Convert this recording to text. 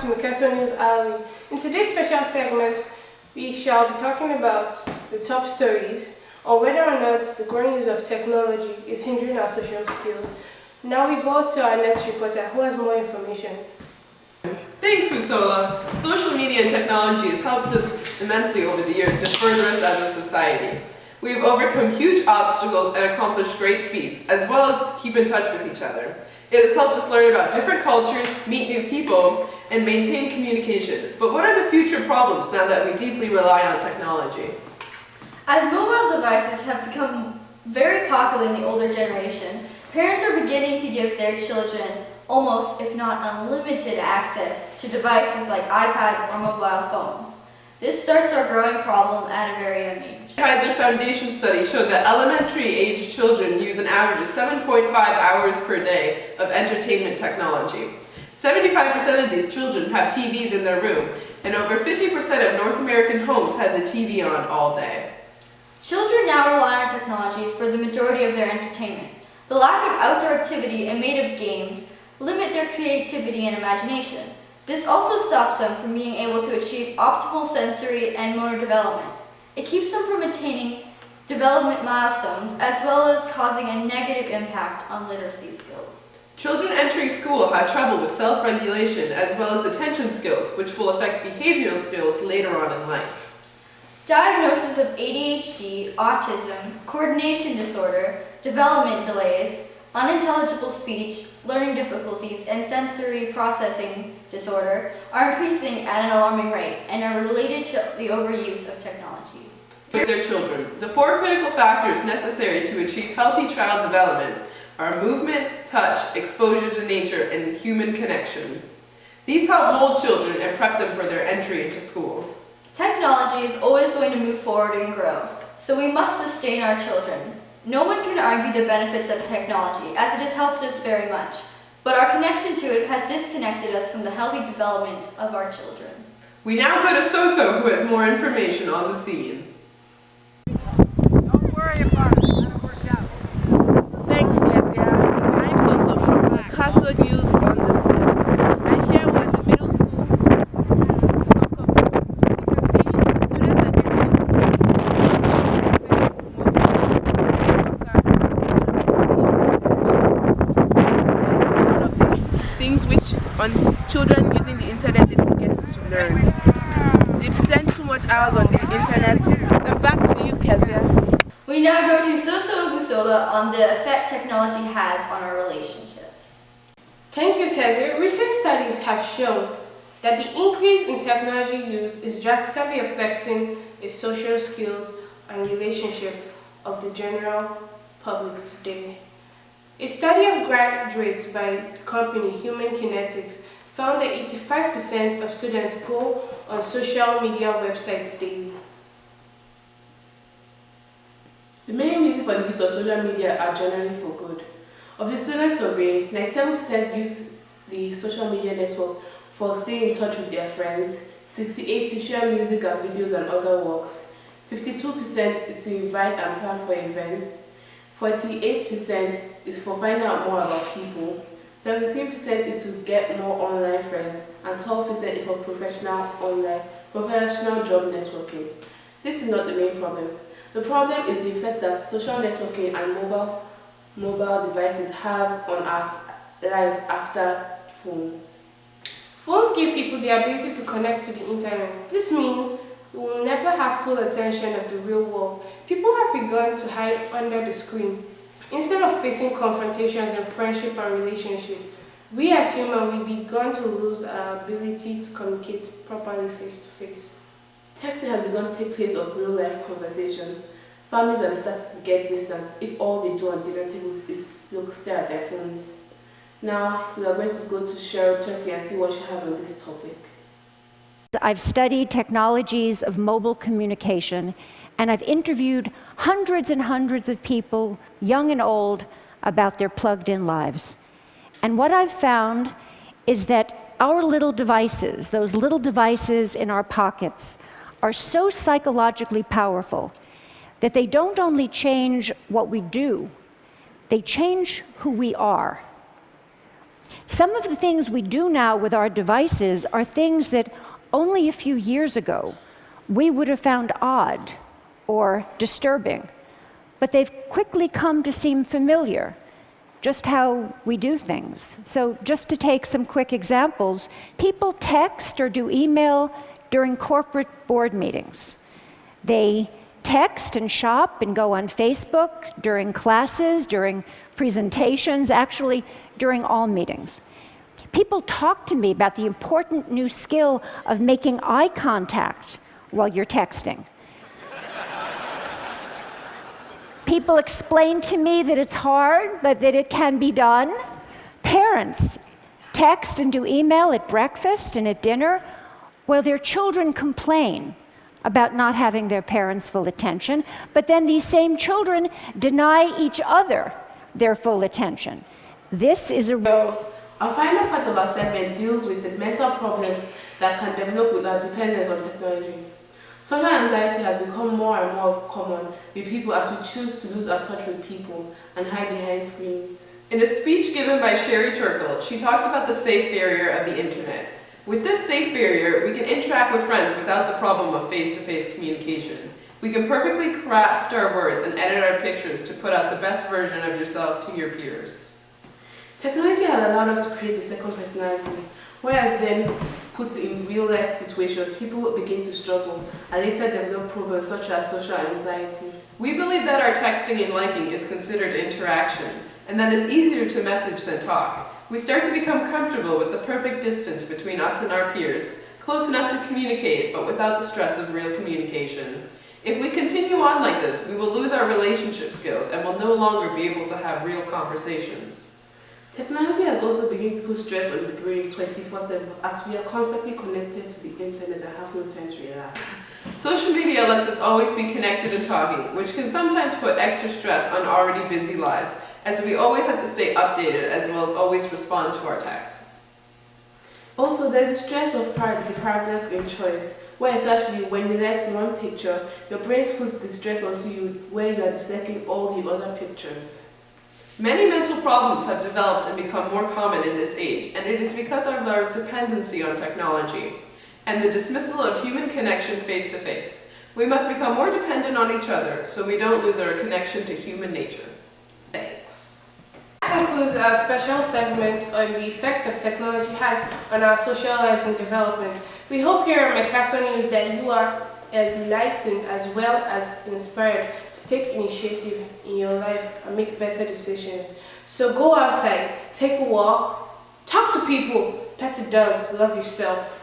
to Mekaso News Alley. In today's special segment, we shall be talking about the top stories on whether or not the growing use of technology is hindering our social skills. Now we go to our next reporter who has more information. Thanks, Busola. Social media and technology has helped us immensely over the years to further us as a society. We have overcome huge obstacles and accomplished great feats, as well as keep in touch with each other. It has helped us learn about different cultures, meet new people, and maintain communication. But what are the future problems now that we deeply rely on technology? As mobile devices have become very popular in the older generation, parents are beginning to give their children almost, if not unlimited, access to devices like iPads or mobile phones. This starts our growing problem at a very young age. The Kaiser Foundation study showed that elementary-age children use an average of 7.5 hours per day of entertainment technology. 75% of these children have TVs in their room, and over 50% of North American homes have the TV on all day. Children now rely on technology for the majority of their entertainment. The lack of outdoor activity and made-up games limit their creativity and imagination. This also stops them from being able to achieve optimal sensory and motor development. It keeps them from attaining development milestones, as well as causing a negative impact on literacy skills. Children entering school have trouble with self-regulation as well as attention skills, which will affect behavioral skills later on in life. Diagnosis of ADHD, autism, coordination disorder, development delays, unintelligible speech, learning difficulties, and sensory processing disorder are increasing at an alarming rate and are related to the overuse of technology. With their children, the 4 critical factors necessary to achieve healthy child development are movement, touch, exposure to nature, and human connection. These help mold children and prep them for their entry into school. Technology is always going to move forward and grow, so we must sustain our children. No one can argue the benefits of technology, as it has helped us very much, but our connection to it has disconnected us from the healthy development of our children. We now go to Soso, who has more information on the scene. Don't worry about it, it'll work out. Thanks, Kezia. I'm Soso from Mekaso News on the scene. I'm here with the middle school soccer. As you can see, the students are getting things which on children using the internet they don't get to learn. They've spent too much hours on the internet. And back to you, Kezia. We now go to Soso and Busola on the effect technology has on our relationships. Thank you, Kezia. Recent studies have shown that the increase in technology use is drastically affecting the social skills and relationship of the general public today. A study of graduates by company Human Kinetics found that 85% of students go on social media websites daily. The main reason for the use of social media are generally for good. Of the student survey, 97% use the social media network for staying in touch with their friends, 68% to share music and videos and other works, 52% is to invite and plan for events, 48% is for finding out more about people, 17% is to get more online friends, and 12% is for professional job networking. This is not the main problem. The problem is the effect that social networking and mobile devices have on our lives after phones. Phones give people the ability to connect to the internet. This means we will never have full attention of the real world. People have begun to hide under the screen. Instead of facing confrontations in friendship and relationship, we as humans, we've begun to lose our ability to communicate properly face to face. Texting has begun to take place of real-life conversations. Families are starting to get distance if all they do on dinner tables is stare at their phones. Now, we are going to go to Cheryl Turkey and see what she has on this topic. I've studied technologies of mobile communication, and I've interviewed hundreds and hundreds of people, young and old, about their plugged-in lives. And what I've found is that our little devices, those little devices in our pockets, are so psychologically powerful that they don't only change what we do, they change who we are. Some of the things we do now with our devices are things that only a few years ago we would have found odd or disturbing, but they've quickly come to seem familiar, just how we do things. So just to take some quick examples, people text or do email during corporate board meetings. They text and shop and go on Facebook during classes, during presentations, actually during all meetings. People talk to me about the important new skill of making eye contact while you're texting. People explain to me that it's hard, but that it can be done. Parents text and do email at breakfast and at dinner, while their children complain about not having their parents' full attention, but then these same children deny each other their full attention. This is a Our final part of our segment deals with the mental problems that can develop with our dependence on technology. Social anxiety has become more and more common with people as we choose to lose our touch with people and hide behind screens. In a speech given by Sherry Turkle, she talked about the safe barrier of the internet. With this safe barrier, we can interact with friends without the problem of face-to-face communication. We can perfectly craft our words and edit our pictures to put out the best version of yourself to your peers. Technology has allowed us to create a second personality, whereas then put in real-life situations, people begin to struggle and later develop problems such as social anxiety. We believe that our texting and liking is considered interaction, and that it's easier to message than talk. We start to become comfortable with the perfect distance between us and our peers, close enough to communicate, but without the stress of real communication. If we continue on like this, we will lose our relationship skills and will no longer be able to have real conversations. Technology has also begun to put stress on the brain 24/7 as we are constantly connected to the internet and have no time to relax. Social media lets us always be connected and talking, which can sometimes put extra stress on already busy lives, as we always have to stay updated as well as always respond to our texts. Also, there's a stress of the paradox in choice, where essentially when you like one picture, your brain puts the stress onto you where you are disliking all the other pictures. Many mental problems have developed and become more common in this age, and it is because of our dependency on technology and the dismissal of human connection face-to-face. We must become more dependent on each other so we don't lose our connection to human nature. Thanks. That concludes our special segment on the effect of technology has on our social lives and development. We hope here at Mekaso News that you are enlightened as well as inspired to take initiative in your life and make better decisions. So go outside, take a walk, talk to people, pet a dog, love yourself.